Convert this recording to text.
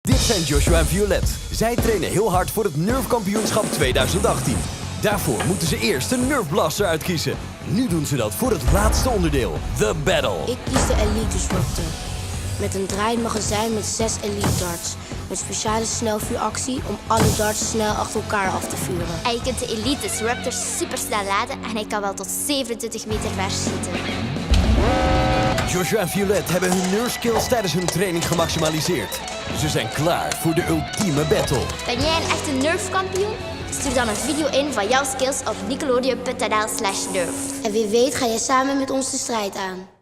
Dit zijn Joshua en Violet. Zij trainen heel hard voor het Nerf Kampioenschap 2018. Daarvoor moeten ze eerst een Nerf Blaster uitkiezen. Nu doen ze dat voor het laatste onderdeel, The Battle. Ik kies de Elite Disruptor. Met een draaiend magazijn met 6 Elite darts. Met speciale snelvuuractie om alle darts snel achter elkaar af te vuren. En je kunt de Elite Disruptor supersnel laden en hij kan wel tot 27 meter ver schieten. Joshua en Violet hebben hun Nerf skills tijdens hun training gemaximaliseerd. Ze zijn klaar voor de ultieme battle. Ben jij een echte Nerf-kampioen? Stuur dan een video in van jouw skills op nickelodeon.nl/nerf. En wie weet ga je samen met ons de strijd aan.